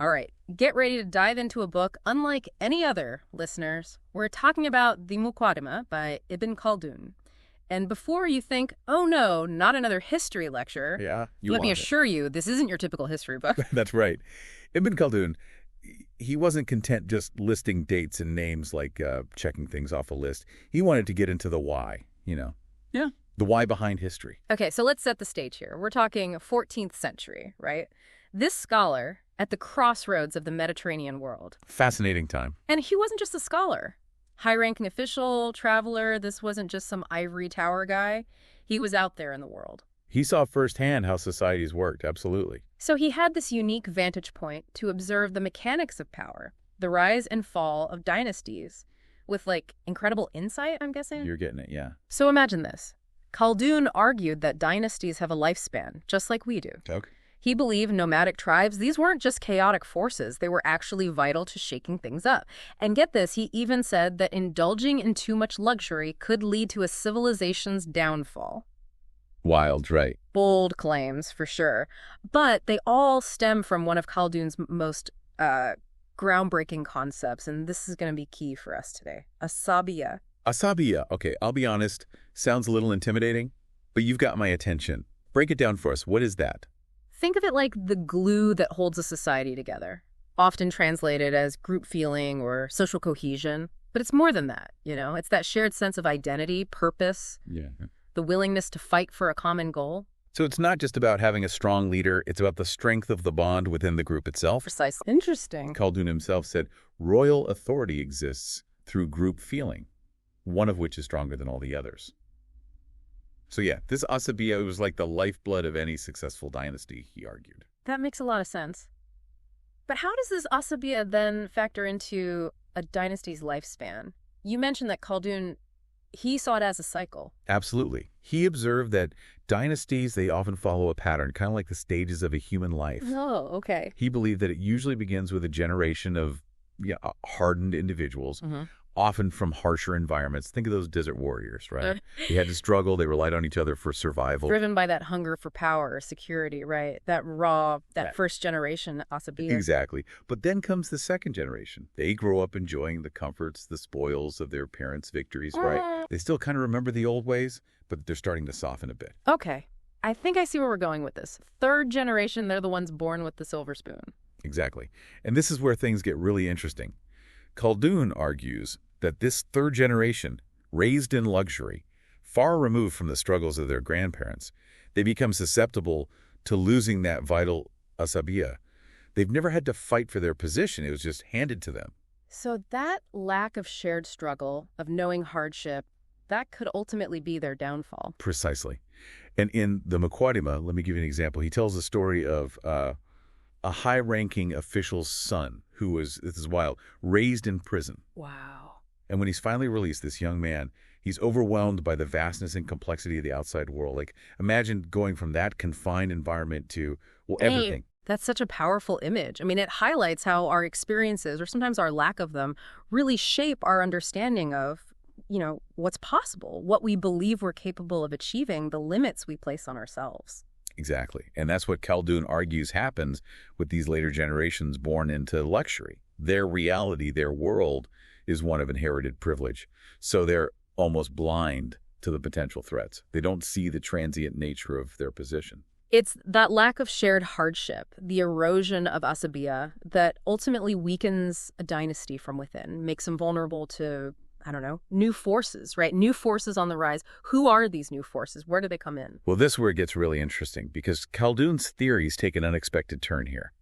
All right, get ready to dive into a book unlike any other, listeners. We're talking about the Muqaddimah by Ibn Khaldun. And before you think, oh no, not another history lecture, let me assure you, this isn't your typical history book. That's right. Ibn Khaldun, he wasn't content just listing dates and names like checking things off a list. He wanted to get into the why, Yeah. The why behind history. Okay, so let's set the stage here. We're talking 14th century, right? This scholar at the crossroads of the Mediterranean world. Fascinating time. And he wasn't just a scholar. High-ranking official, traveler, this wasn't just some ivory tower guy. He was out there in the world. He saw firsthand how societies worked, absolutely. So he had this unique vantage point to observe the mechanics of power, the rise and fall of dynasties, with, incredible insight, I'm guessing? You're getting it, yeah. So imagine this. Khaldun argued that dynasties have a lifespan, just like we do. Okay. He believed nomadic tribes, these weren't just chaotic forces, they were actually vital to shaking things up. And get this, he even said that indulging in too much luxury could lead to a civilization's downfall. Wild, right. Bold claims, for sure. But they all stem from one of Khaldun's most groundbreaking concepts, and this is going to be key for us today. Asabiya. Asabiya, okay, I'll be honest, sounds a little intimidating, but you've got my attention. Break it down for us. What is that? Think of it like the glue that holds a society together, often translated as group feeling or social cohesion. But it's more than that, It's that shared sense of identity, purpose, the willingness to fight for a common goal. So it's not just about having a strong leader, it's about the strength of the bond within the group itself. Precisely. Interesting. Khaldun himself said, royal authority exists through group feeling, one of which is stronger than all the others. So yeah, this Asabiya was like the lifeblood of any successful dynasty, he argued. That makes a lot of sense. But how does this Asabiya then factor into a dynasty's lifespan? You mentioned that Khaldun, he saw it as a cycle. Absolutely. He observed that dynasties, they often follow a pattern, kind of like the stages of a human life. Oh, okay. He believed that it usually begins with a generation of hardened individuals, often from harsher environments. Think of those desert warriors, right? They had to struggle. They relied on each other for survival. Driven by that hunger for power or security, right? That first generation Asabiya. Exactly. But then comes the second generation. They grow up enjoying the comforts, the spoils of their parents' victories, right? They still kind of remember the old ways, but they're starting to soften a bit. Okay. I think I see where we're going with this. Third generation, they're the ones born with the silver spoon. Exactly. And this is where things get really interesting. Khaldun argues that this third generation, raised in luxury, far removed from the struggles of their grandparents, they become susceptible to losing that vital asabiya. They've never had to fight for their position. It was just handed to them. So that lack of shared struggle, of knowing hardship, that could ultimately be their downfall. Precisely. And in the Muqaddimah, let me give you an example. He tells the story of a high-ranking official's son who was, this is wild, raised in prison. Wow. And when he's finally released, this young man, he's overwhelmed by the vastness and complexity of the outside world. Imagine going from that confined environment to, everything. That's such a powerful image. I mean, it highlights how our experiences, or sometimes our lack of them, really shape our understanding of, what's possible, what we believe we're capable of achieving, the limits we place on ourselves. Exactly. And that's what Khaldun argues happens with these later generations born into luxury. Their reality, their world, is one of inherited privilege. So they're almost blind to the potential threats. They don't see the transient nature of their position. It's that lack of shared hardship, the erosion of asabiya, that ultimately weakens a dynasty from within, makes them vulnerable to, new forces, right? New forces on the rise. Who are these new forces? Where do they come in? Well, this is where it gets really interesting, because Khaldun's theories take an unexpected turn here.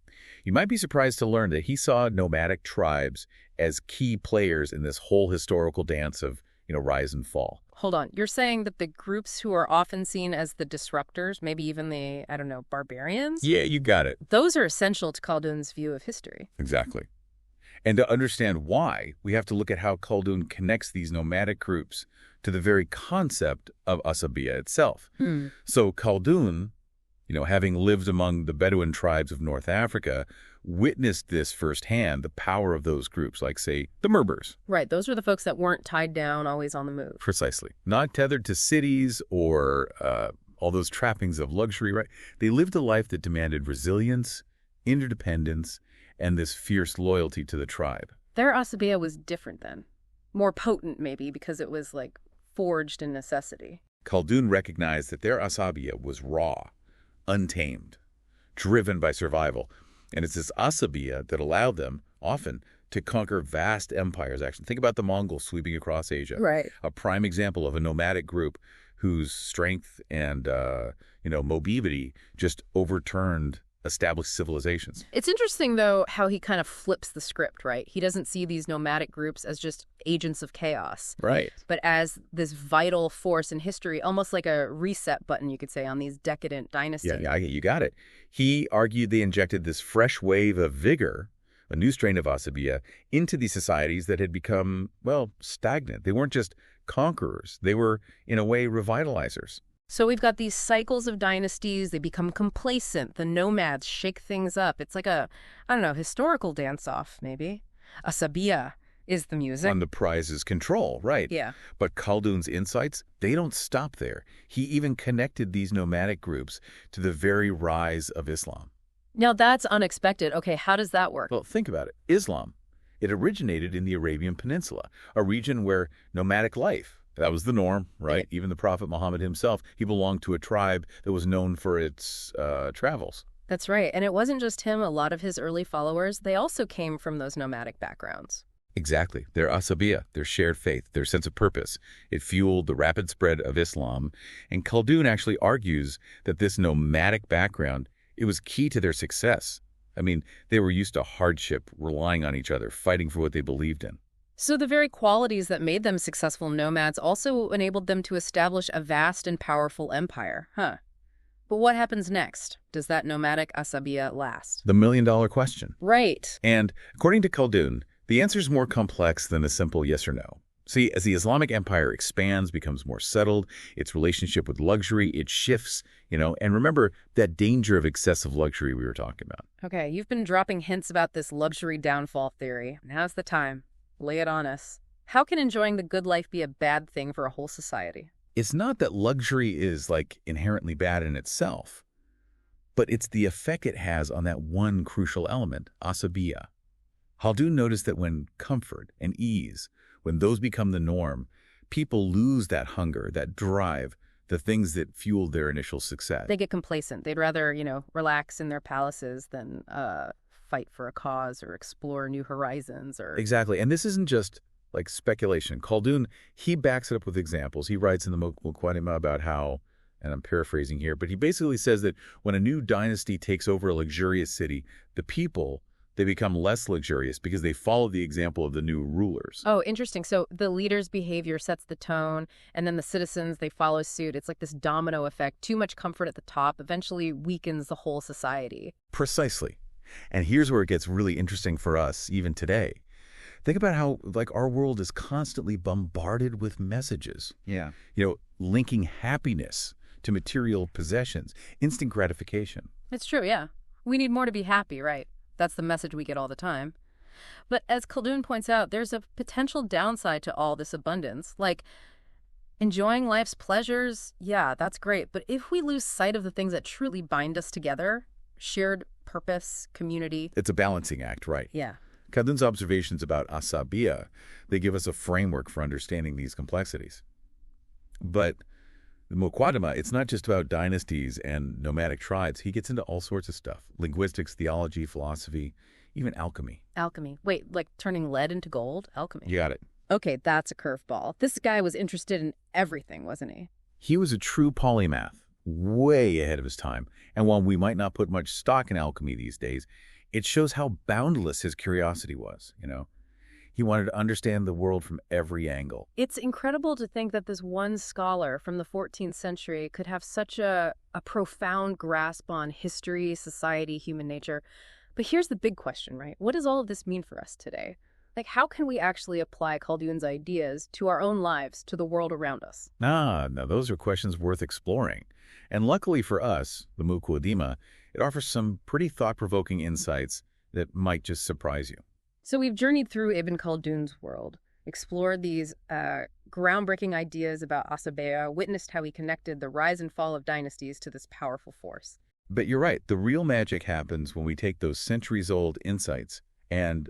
You might be surprised to learn that he saw nomadic tribes as key players in this whole historical dance of, rise and fall. Hold on. You're saying that the groups who are often seen as the disruptors, maybe even the, barbarians? Yeah, you got it. Those are essential to Khaldun's view of history. Exactly. And to understand why, we have to look at how Khaldun connects these nomadic groups to the very concept of asabiya itself. So Khaldun, having lived among the Bedouin tribes of North Africa, witnessed this firsthand, the power of those groups, like, say, the Berbers. Right. Those were the folks that weren't tied down, always on the move. Precisely. Not tethered to cities or all those trappings of luxury, right? They lived a life that demanded resilience, interdependence, and this fierce loyalty to the tribe. Their asabiya was different then. More potent, maybe, because it was, like, forged in necessity. Khaldun recognized that their asabiya was raw, untamed, driven by survival. And it's this asabiya that allowed them, often, to conquer vast empires. Actually, think about the Mongols sweeping across Asia. Right. A prime example of a nomadic group whose strength and, mobility just overturned established civilizations. It's interesting, though, how he kind of flips the script, right? He doesn't see these nomadic groups as just agents of chaos. Right. But as this vital force in history, almost like a reset button, you could say, on these decadent dynasties. Yeah, you got it. He argued they injected this fresh wave of vigor, a new strain of asabiya, into these societies that had become, well, stagnant. They weren't just conquerors. They were, in a way, revitalizers. So we've got these cycles of dynasties. They become complacent. The nomads shake things up. It's like a, historical dance-off, maybe. Asabiya is the music. And the prize is control, right. Yeah. But Khaldun's insights, they don't stop there. He even connected these nomadic groups to the very rise of Islam. Now, that's unexpected. Okay, how does that work? Well, think about it. Islam, it originated in the Arabian Peninsula, a region where nomadic life, that was the norm, right? Even the Prophet Muhammad himself, he belonged to a tribe that was known for its travels. That's right. And it wasn't just him. A lot of his early followers, they also came from those nomadic backgrounds. Exactly. Their asabiya, their shared faith, their sense of purpose. It fueled the rapid spread of Islam. And Khaldun actually argues that this nomadic background, it was key to their success. I mean, they were used to hardship, relying on each other, fighting for what they believed in. So the very qualities that made them successful nomads also enabled them to establish a vast and powerful empire, huh? But what happens next? Does that nomadic asabiya last? The million-dollar question. Right. And according to Khaldun, the answer is more complex than a simple yes or no. See, as the Islamic empire expands, becomes more settled, its relationship with luxury, it shifts, and remember that danger of excessive luxury we were talking about. Okay, you've been dropping hints about this luxury downfall theory. Now's the time. Lay it on us. How can enjoying the good life be a bad thing for a whole society? It's not that luxury is, inherently bad in itself, but it's the effect it has on that one crucial element, asabiya. Khaldun noticed that when comfort and ease, when those become the norm, people lose that hunger, that drive, the things that fueled their initial success. They get complacent. They'd rather, relax in their palaces than fight for a cause or explore new horizons or... Exactly. And this isn't just speculation. Khaldun, he backs it up with examples. He writes in the Muqaddimah about how, and I'm paraphrasing here, but he basically says that when a new dynasty takes over a luxurious city, the people, they become less luxurious because they follow the example of the new rulers. Oh, interesting. So the leader's behavior sets the tone, and then the citizens, they follow suit. It's like this domino effect. Too much comfort at the top eventually weakens the whole society. Precisely. And here's where it gets really interesting for us, even today. Think about how, our world is constantly bombarded with messages. Yeah. Linking happiness to material possessions, instant gratification. It's true, yeah. We need more to be happy, right? That's the message we get all the time. But as Khaldun points out, there's a potential downside to all this abundance. Enjoying life's pleasures, yeah, that's great. But if we lose sight of the things that truly bind us together, shared purpose, community... It's a balancing act, right? Yeah. Khaldun's observations about asabiya, they give us a framework for understanding these complexities. But the Muqaddimah, it's not just about dynasties and nomadic tribes. He gets into all sorts of stuff. Linguistics, theology, philosophy, even alchemy. Alchemy. Wait, like turning lead into gold? Alchemy. You got it. Okay, that's a curveball. This guy was interested in everything, wasn't he? He was a true polymath, way ahead of his time. And while we might not put much stock in alchemy these days, it shows how boundless his curiosity was, He wanted to understand the world from every angle. It's incredible to think that this one scholar from the 14th century could have such a profound grasp on history, society, human nature. But here's the big question, right? What does all of this mean for us today? How can we actually apply Khaldun's ideas to our own lives, to the world around us? Now, those are questions worth exploring. And luckily for us, the Muqaddimah, it offers some pretty thought-provoking insights that might just surprise you. So we've journeyed through Ibn Khaldun's world, explored these groundbreaking ideas about asabiya, witnessed how he connected the rise and fall of dynasties to this powerful force. But you're right. The real magic happens when we take those centuries-old insights and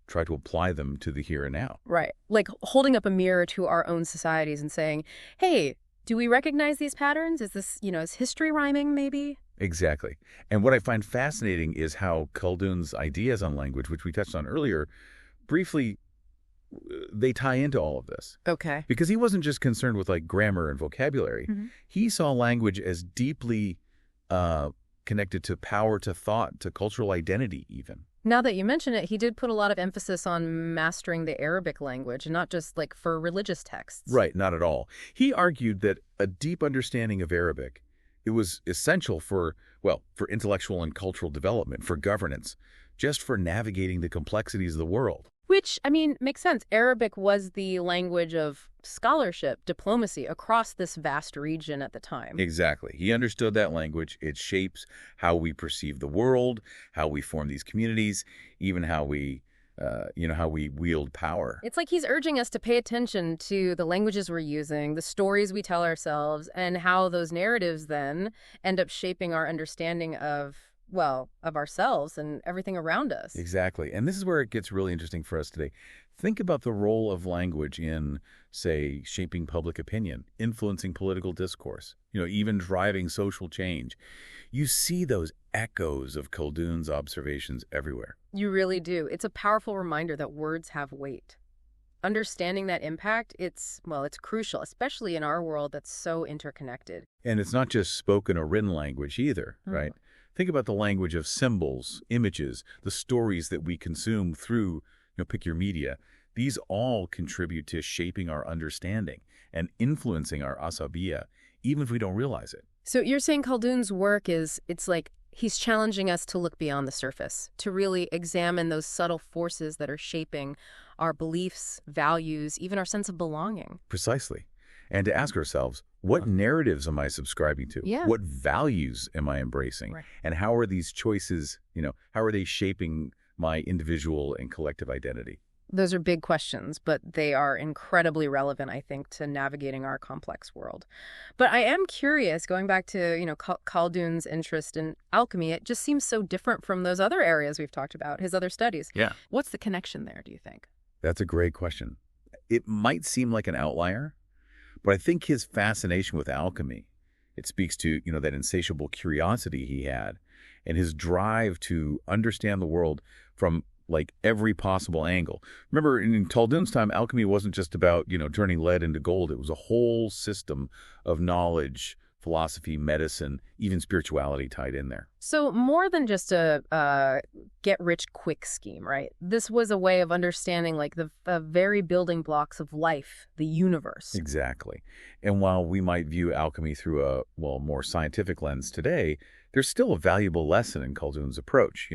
try to apply them to the here and now. Right. Like holding up a mirror to our own societies and saying, hey, do we recognize these patterns? Is this, is history rhyming maybe? Exactly. And what I find fascinating is how Khaldun's ideas on language, which we touched on earlier, briefly, they tie into all of this. Okay. Because he wasn't just concerned with like grammar and vocabulary. Mm-hmm. He saw language as deeply connected to power, to thought, to cultural identity even. Now that you mention it, he did put a lot of emphasis on mastering the Arabic language, and not just like for religious texts. Right, not at all. He argued that a deep understanding of Arabic, it was essential for intellectual and cultural development, for governance, just for navigating the complexities of the world. Which, makes sense. Arabic was the language of scholarship, diplomacy across this vast region at the time. Exactly. He understood that language. It shapes how we perceive the world, how we form these communities, even how we wield power. It's like he's urging us to pay attention to the languages we're using, the stories we tell ourselves, and how those narratives then end up shaping our understanding of ourselves and everything around us. Exactly. And this is where it gets really interesting for us today. Think about the role of language in, say, shaping public opinion, influencing political discourse, even driving social change. You see those echoes of Khaldun's observations everywhere. You really do. It's a powerful reminder that words have weight. Understanding that impact, it's crucial, especially in our world that's so interconnected. And it's not just spoken or written language either, right? Think about the language of symbols, images, the stories that we consume through, pick your media. These all contribute to shaping our understanding and influencing our asabiya, even if we don't realize it. So you're saying Khaldun's work it's like he's challenging us to look beyond the surface, to really examine those subtle forces that are shaping our beliefs, values, even our sense of belonging. Precisely. And to ask ourselves, what narratives am I subscribing to? Yeah. What values am I embracing? Right. And how are these choices, how are they shaping my individual and collective identity? Those are big questions, but they are incredibly relevant, I think, to navigating our complex world. But I am curious, going back to, Khaldun's interest in alchemy, it just seems so different from those other areas we've talked about, his other studies. Yeah. What's the connection there, do you think? That's a great question. It might seem like an outlier, but I think his fascination with alchemy, it speaks to, that insatiable curiosity he had and his drive to understand the world from like every possible angle. Remember, in Khaldun's time, alchemy wasn't just about, turning lead into gold. It was a whole system of knowledge, philosophy, medicine, even spirituality tied in there. So more than just a get-rich-quick scheme, right? This was a way of understanding like the very building blocks of life, the universe. Exactly. And while we might view alchemy through a, more scientific lens today, there's still a valuable lesson in Khaldun's approach.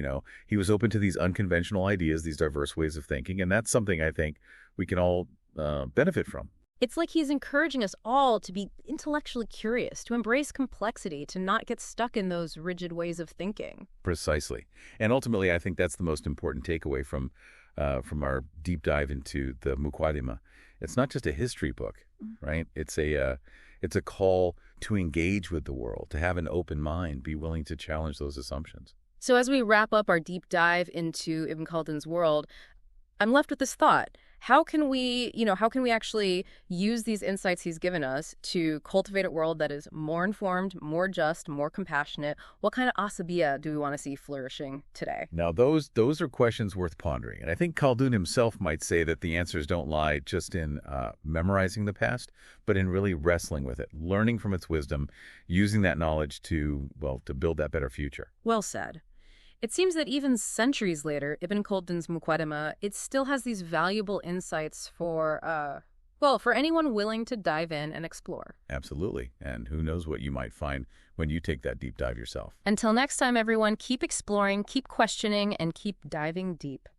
He was open to these unconventional ideas, these diverse ways of thinking, and that's something I think we can all benefit from. It's like he's encouraging us all to be intellectually curious, to embrace complexity, to not get stuck in those rigid ways of thinking. Precisely. And ultimately, I think that's the most important takeaway from our deep dive into the Muqaddimah. It's not just a history book, right? It's a call to engage with the world, to have an open mind, be willing to challenge those assumptions. So as we wrap up our deep dive into Ibn Khaldun's world, I'm left with this thought. How can we actually use these insights he's given us to cultivate a world that is more informed, more just, more compassionate? What kind of asabiya do we want to see flourishing today? Now, those are questions worth pondering. And I think Khaldun himself might say that the answers don't lie just in memorizing the past, but in really wrestling with it, learning from its wisdom, using that knowledge to build that better future. Well said. It seems that even centuries later, Ibn Khaldun's Muqaddimah, it still has these valuable insights for anyone willing to dive in and explore. Absolutely. And who knows what you might find when you take that deep dive yourself. Until next time, everyone, keep exploring, keep questioning, and keep diving deep.